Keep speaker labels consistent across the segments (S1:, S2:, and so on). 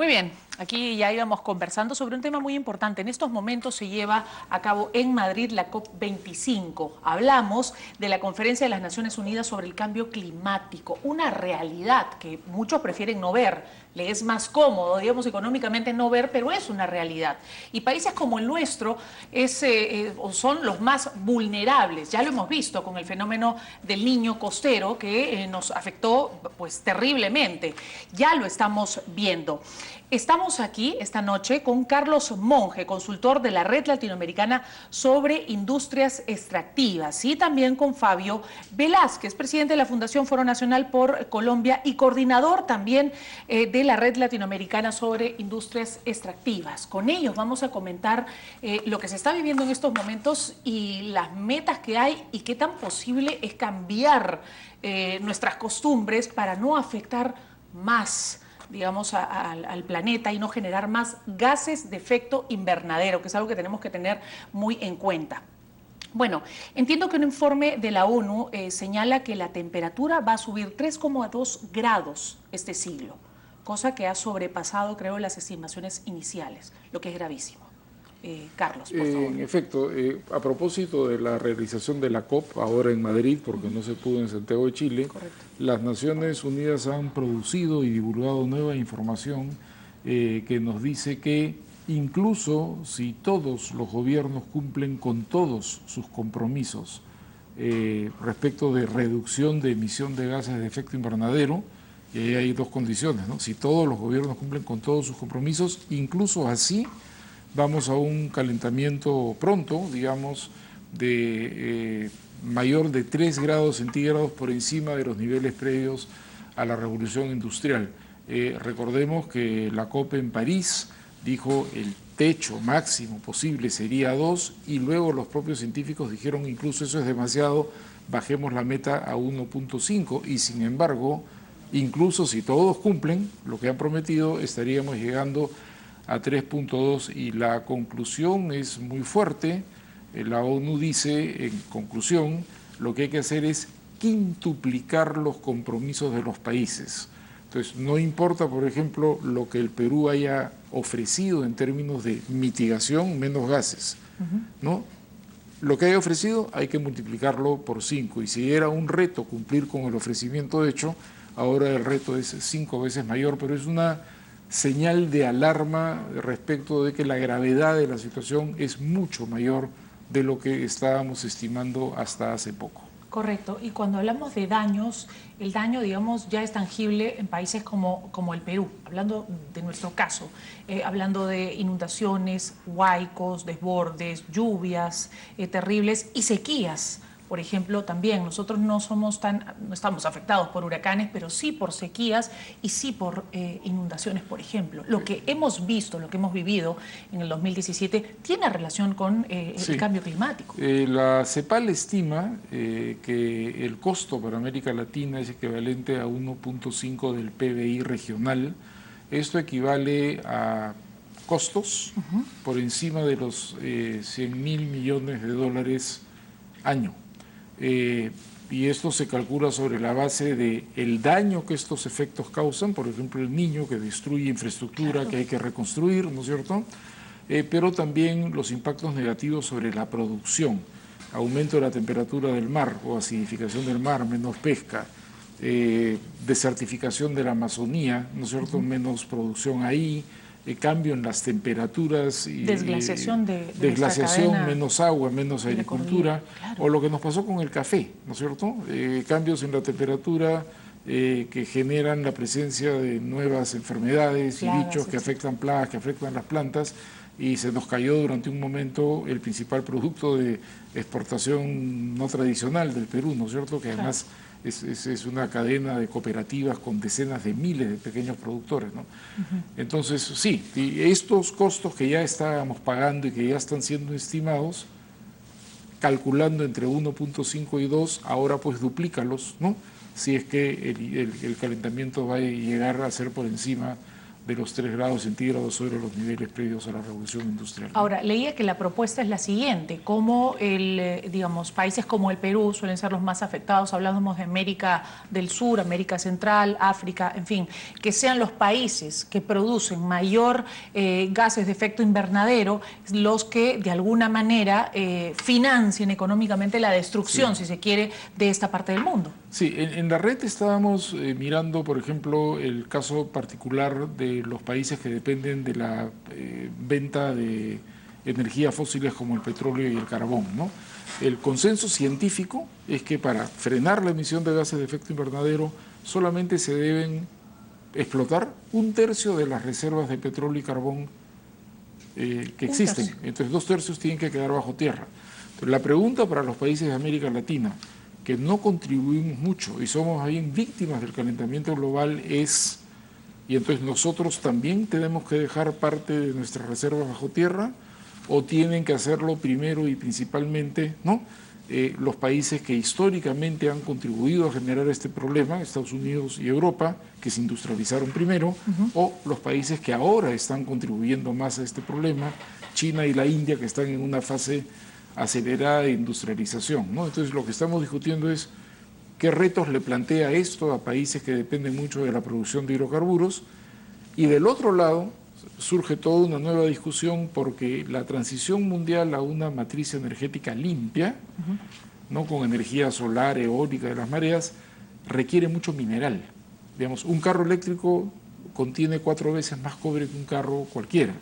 S1: Muy bien, aquí ya íbamos conversando sobre un tema muy importante. En estos momentos se lleva a cabo en Madrid la COP25. Hablamos de la Conferencia de las Naciones Unidas sobre el Cambio Climático, una realidad que muchos prefieren no ver. Le es más cómodo, digamos, económicamente no ver, pero es una realidad. Y países como el nuestro son los más vulnerables. Ya lo hemos visto con el fenómeno del niño costero que nos afectó pues terriblemente. Ya lo estamos viendo. Estamos aquí esta noche con Carlos Monge, consultor de la Red Latinoamericana sobre Industrias Extractivas, y también con Fabio Velázquez, presidente de la Fundación Foro Nacional por Colombia y coordinador también de la Red Latinoamericana sobre Industrias Extractivas. Con ellos vamos a comentar lo que se está viviendo en estos momentos y las metas que hay y qué tan posible es cambiar nuestras costumbres para no afectar más, digamos, al planeta y no generar más gases de efecto invernadero, que es algo que tenemos que tener muy en cuenta. Bueno, entiendo que un informe de la ONU señala que la temperatura va a subir 3,2 grados este siglo, cosa que ha sobrepasado, creo, las estimaciones iniciales, lo que es gravísimo. Carlos, por favor.
S2: En efecto, a propósito de la realización de la COP, ahora en Madrid, porque no se pudo en Santiago de Chile,
S1: Correcto.
S2: las Naciones Unidas han producido y divulgado nueva información que nos dice que incluso si todos los gobiernos cumplen con todos sus compromisos respecto de reducción de emisión de gases de efecto invernadero, y ahí hay dos condiciones, ¿no? Si todos los gobiernos cumplen con todos sus compromisos, incluso así, vamos a un calentamiento pronto, digamos, de mayor de 3 grados centígrados por encima de los niveles previos a la revolución industrial. Recordemos que la COP en París dijo el techo máximo posible sería 2 y luego los propios científicos dijeron incluso eso es demasiado, bajemos la meta a 1,5 y sin embargo, incluso si todos cumplen lo que han prometido, estaríamos llegando a 3,2 y la conclusión es muy fuerte. La ONU dice, en conclusión, lo que hay que hacer es quintuplicar los compromisos de los países. Entonces, no importa, por ejemplo, lo que el Perú haya ofrecido en términos de mitigación, menos gases, ¿no? Lo que haya ofrecido hay que multiplicarlo por 5 y si era un reto cumplir con el ofrecimiento hecho, ahora el reto es 5 veces mayor, pero es una señal de alarma respecto de que la gravedad de la situación es mucho mayor de lo que estábamos estimando hasta hace poco.
S1: Correcto, y cuando hablamos de daños, el daño, digamos, ya es tangible en países como el Perú, hablando de nuestro caso, hablando de inundaciones, huaicos, desbordes, lluvias terribles y sequías. Por ejemplo, también nosotros no estamos afectados por huracanes, pero sí por sequías y sí por inundaciones, por ejemplo. Lo que hemos visto, lo que hemos vivido en el 2017, tiene relación con
S2: Sí.
S1: el cambio climático.
S2: La CEPAL estima que el costo para América Latina es equivalente a 1,5 del PBI regional. Esto equivale a costos por encima de los 100.000 millones de dólares año. Y esto se calcula sobre la base del daño que estos efectos causan, por ejemplo el niño que destruye infraestructura, claro, que hay que reconstruir, ¿no es cierto? Pero también los impactos negativos sobre la producción, aumento de la temperatura del mar o acidificación del mar, menos pesca, desertificación de la Amazonía, ¿no es cierto? Menos producción ahí, cambio en las temperaturas, y
S1: desglaciación
S2: desglaciación, menos agua, menos agricultura,
S1: claro,
S2: o lo que nos pasó con el café, ¿no es cierto? Cambios en la temperatura que generan la presencia de nuevas enfermedades, plagas, y bichos que afectan plagas, que afectan las plantas, y se nos cayó durante un momento el principal producto de exportación no tradicional del Perú, ¿no es cierto? Que además es una cadena de cooperativas con decenas de miles de pequeños productores, ¿no? Entonces, sí, y estos costos que ya estábamos pagando y que ya están siendo estimados, calculando entre 1,5 y 2, ahora pues duplícalos, ¿no? Si es que el calentamiento va a llegar a ser por encima de los 3 grados centígrados sobre los niveles previos a la revolución industrial.
S1: Ahora, leía que la propuesta es la siguiente: como digamos, países como el Perú suelen ser los más afectados, hablamos de América del Sur, América Central, África, en fin, que sean los países que producen mayor gases de efecto invernadero los que de alguna manera financien económicamente la destrucción, si se quiere, de esta parte del mundo.
S2: Sí, en la red estábamos mirando, por ejemplo, el caso particular de los países que dependen de la venta de energías fósiles como el petróleo y el carbón, ¿no? El consenso científico es que para frenar la emisión de gases de efecto invernadero solamente se deben explotar 1/3 de las reservas de petróleo y carbón que existen. Entonces 2/3 tienen que quedar bajo tierra. Entonces, la pregunta para los países de América Latina, que no contribuimos mucho y somos bien víctimas del calentamiento global, es, y entonces nosotros también tenemos que dejar parte de nuestras reservas bajo tierra, o tienen que hacerlo primero y principalmente, ¿no?, los países que históricamente han contribuido a generar este problema, Estados Unidos y Europa, que se industrializaron primero, o los países que ahora están contribuyendo más a este problema, China y la India, que están en una fase acelerada de industrialización, ¿no? Entonces lo que estamos discutiendo es qué retos le plantea esto a países que dependen mucho de la producción de hidrocarburos, y del otro lado surge toda una nueva discusión porque la transición mundial a una matriz energética limpia, ¿no?, con energía solar, eólica, de las mareas, requiere mucho mineral. Digamos, un carro eléctrico contiene 4 veces más cobre que un carro cualquiera.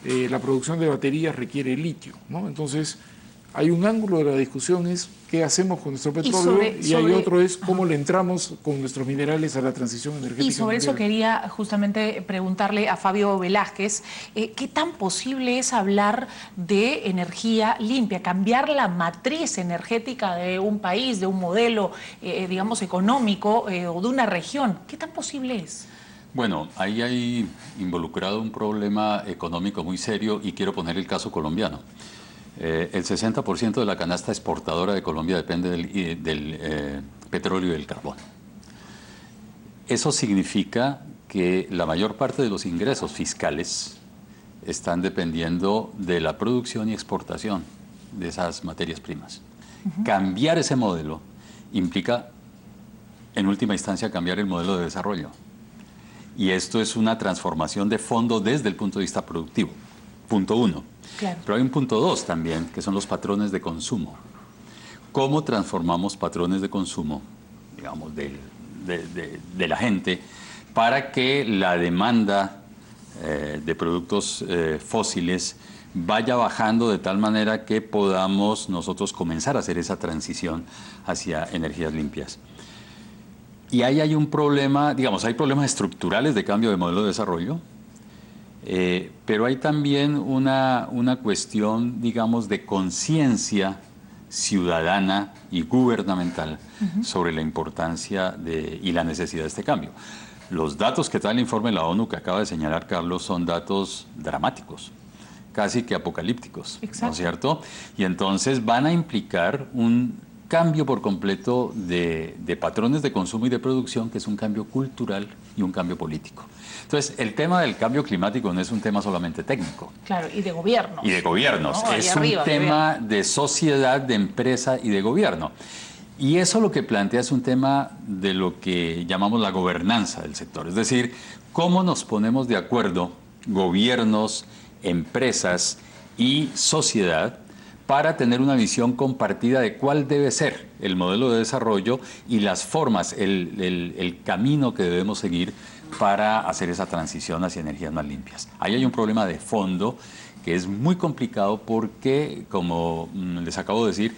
S2: La producción de baterías requiere litio, ¿no? Entonces, hay un ángulo de la discusión es qué hacemos con nuestro petróleo, y hay otro es cómo le entramos con nuestros minerales a la transición energética.
S1: Y sobre
S2: mundial.
S1: eso quería justamente preguntarle a Fabio Velázquez, ¿qué tan posible es hablar de energía limpia, cambiar la matriz energética de un país, de un modelo, digamos, económico o de una región? ¿Qué tan posible es?
S3: Bueno, ahí hay involucrado un problema económico muy serio y quiero poner el caso colombiano. El 60% de la canasta exportadora de Colombia depende del petróleo y del carbón. Eso significa que la mayor parte de los ingresos fiscales están dependiendo de la producción y exportación de esas materias primas. Cambiar ese modelo implica, en última instancia, cambiar el modelo de desarrollo. Y esto es una transformación de fondo desde el punto de vista productivo. Punto 1.
S1: Claro.
S3: Pero hay un punto 2 también, que son los patrones de consumo. ¿Cómo transformamos patrones de consumo, digamos, de la gente para que la demanda de productos fósiles vaya bajando de tal manera que podamos nosotros comenzar a hacer esa transición hacia energías limpias? Y ahí hay un problema, digamos, hay problemas estructurales de cambio de modelo de desarrollo, pero hay también una cuestión, digamos, de conciencia ciudadana y gubernamental sobre la importancia y la necesidad de este cambio. Los datos que trae el informe de la ONU que acaba de señalar Carlos son datos dramáticos, casi que apocalípticos, ¿no es cierto? Y entonces van a implicar un cambio por completo de patrones de consumo y de producción, que es un cambio cultural y un cambio político. Entonces, el tema del cambio climático no es un tema solamente técnico.
S1: Claro, y de gobiernos.
S3: Y de gobiernos.
S1: ¿No?
S3: Es un tema de sociedad, de empresa y de gobierno. Y eso lo que plantea es un tema de lo que llamamos la gobernanza del sector. Es decir, cómo nos ponemos de acuerdo gobiernos, empresas y sociedad para tener una visión compartida de cuál debe ser el modelo de desarrollo y las formas, el camino que debemos seguir para hacer esa transición hacia energías más limpias. Ahí hay un problema de fondo que es muy complicado porque, como les acabo de decir,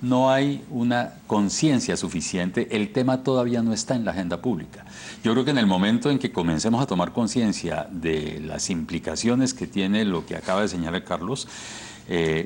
S3: no hay una conciencia suficiente, el tema todavía no está en la agenda pública. Yo creo que en el momento en que comencemos a tomar conciencia de las implicaciones que tiene lo que acaba de señalar Carlos,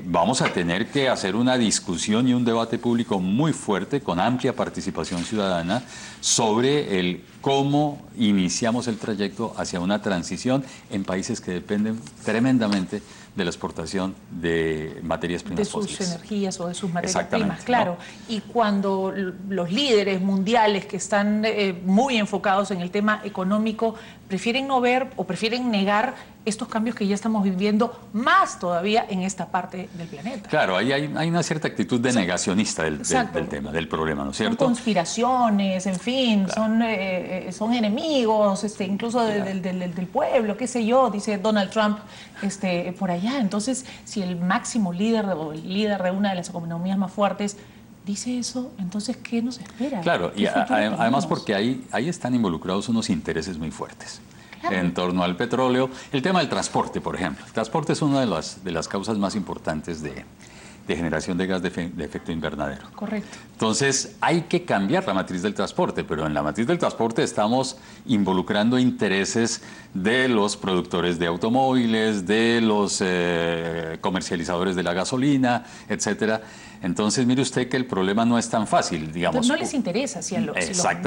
S3: vamos a tener que hacer una discusión y un debate público muy fuerte, con amplia participación ciudadana, sobre el cómo iniciamos el trayecto hacia una transición en países que dependen tremendamente de la exportación de materias primas
S1: de sus
S3: fósiles.
S1: energías o de sus materias
S3: Exactamente,
S1: primas, claro.
S3: ¿no?
S1: Y cuando los líderes mundiales que están muy enfocados en el tema económico prefieren no ver o prefieren negar estos cambios que ya estamos viviendo, más todavía en esta parte del planeta.
S3: Claro, ahí hay una cierta actitud de negacionista del tema, del problema, ¿no es cierto?
S1: Son conspiraciones, en fin, claro. Son enemigos, incluso del pueblo, qué sé yo, dice Donald Trump por allá. Entonces, si el máximo líder o el líder de una de las economías más fuertes dice eso, entonces, ¿qué nos espera?
S3: Claro, y además porque ahí están involucrados unos intereses muy fuertes. Claro. En torno al petróleo. El tema del transporte, por ejemplo. El transporte es una de las causas más importantes de generación de gas de efecto invernadero.
S1: Correcto.
S3: Entonces, hay que cambiar la matriz del transporte, pero en la matriz del transporte estamos involucrando intereses de los productores de automóviles, de los comercializadores de la gasolina, etcétera. Entonces, mire usted que el problema no es tan fácil, digamos.
S1: No les interesa si los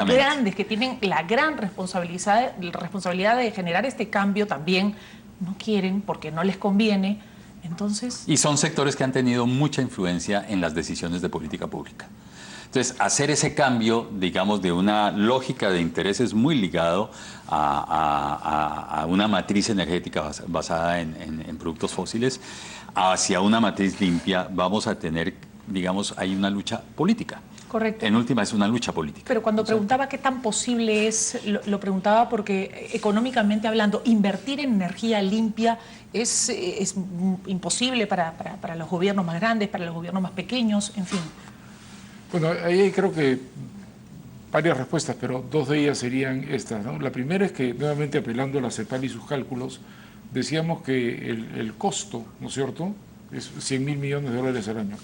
S1: grandes que tienen la gran responsabilidad de generar este cambio también no quieren porque no les conviene. Entonces...
S3: Y son sectores que han tenido mucha influencia en las decisiones de política pública. Entonces, hacer ese cambio, digamos, de una lógica de intereses muy ligado a una matriz energética basada en productos fósiles hacia una matriz limpia, vamos a tener, digamos, hay una lucha política.
S1: Correcto.
S3: En última es una lucha política.
S1: Pero cuando preguntaba qué tan posible es, lo preguntaba porque económicamente hablando, invertir en energía limpia es imposible para los gobiernos más grandes, para los gobiernos más pequeños, en fin.
S2: Bueno, ahí hay creo que varias respuestas, pero dos de ellas serían estas, ¿no? La primera es que, nuevamente apelando a la CEPAL y sus cálculos, decíamos que el costo, ¿no es cierto?, es 100.000 millones de dólares al año.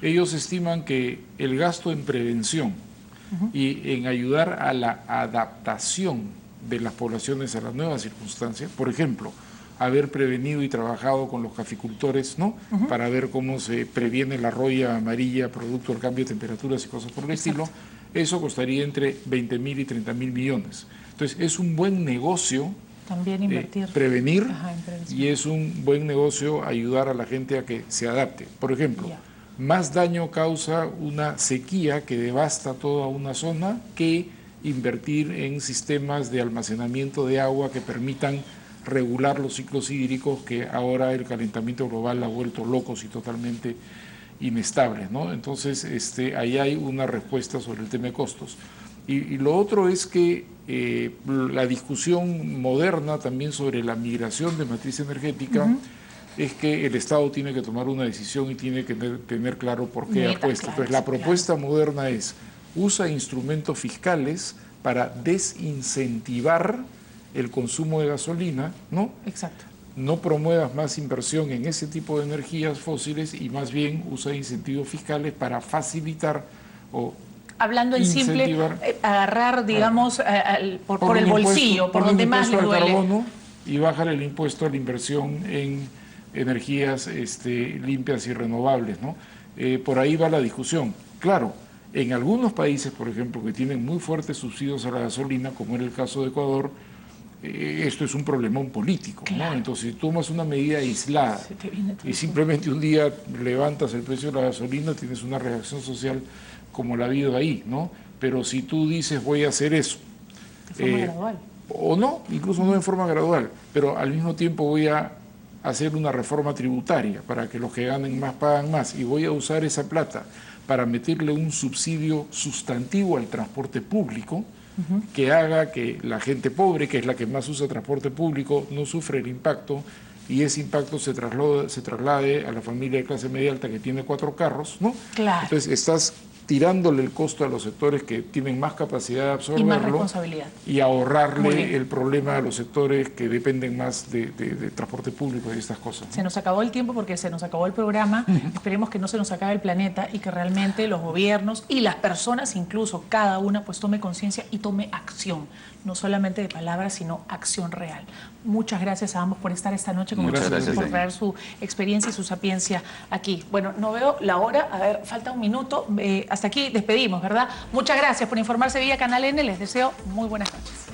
S2: Ellos estiman que el gasto en prevención y en ayudar a la adaptación de las poblaciones a las nuevas circunstancias, por ejemplo, haber prevenido y trabajado con los caficultores, ¿no? Para ver cómo se previene la roya amarilla producto del cambio de temperaturas y cosas por el estilo, eso costaría entre 20.000 y 30.000 millones. Entonces, es un buen negocio
S1: también invertir.
S2: Prevenir, y es un buen negocio ayudar a la gente a que se adapte. Por ejemplo, más daño causa una sequía que devasta toda una zona que invertir en sistemas de almacenamiento de agua que permitan regular los ciclos hídricos que ahora el calentamiento global ha vuelto locos y totalmente inestables, ¿no? Entonces, ahí hay una respuesta sobre el tema de costos. Y lo otro es que la discusión moderna también sobre la migración de matriz energética es que el Estado tiene que tomar una decisión y tiene que tener claro por qué apuesta. Entonces, la propuesta moderna es: usa instrumentos fiscales para desincentivar el consumo de gasolina, ¿no?
S1: Exacto.
S2: No promuevas más inversión en ese tipo de energías fósiles y más bien usa incentivos fiscales para facilitar o
S1: hablando en simple, agarrar, digamos, por el bolsillo, por donde más le duele.
S2: Carbono, y bajar el impuesto a la inversión en energías limpias y renovables, ¿no? Por ahí va la discusión. Claro, en algunos países, por ejemplo, que tienen muy fuertes subsidios a la gasolina, como era el caso de Ecuador, esto es un problemón político, claro, ¿no? Entonces, si tomas una medida aislada y simplemente un día levantas el precio de la gasolina, tienes una reacción social como la ha habido ahí, ¿no? Pero si tú dices voy a hacer eso,
S1: de forma gradual,
S2: o no, incluso no en forma gradual, pero al mismo tiempo voy a hacer una reforma tributaria para que los que ganen más pagan más, y voy a usar esa plata para meterle un subsidio sustantivo al transporte público, que haga que la gente pobre, que es la que más usa transporte público, no sufre el impacto, y ese impacto se traslade a la familia de clase media alta que tiene 4 carros, ¿no?
S1: Claro.
S2: Entonces estás tirándole el costo a los sectores que tienen más capacidad de absorberlo.
S1: Y más responsabilidad.
S2: Y ahorrarle el problema a los sectores que dependen más de transporte público y estas cosas, ¿no?
S1: Se nos acabó el tiempo porque se nos acabó el programa. Esperemos que no se nos acabe el planeta y que realmente los gobiernos y las personas, incluso cada una, pues tome conciencia y tome acción. No solamente de palabras, sino acción real. Muchas gracias a ambos por estar esta noche con
S3: Muchas
S1: nosotros,
S3: gracias,
S1: por traer su experiencia y su sapiencia aquí. Bueno, no veo la hora. A ver, falta un minuto. Hasta aquí despedimos, ¿verdad? Muchas gracias por informarse vía Canal N. Les deseo muy buenas noches.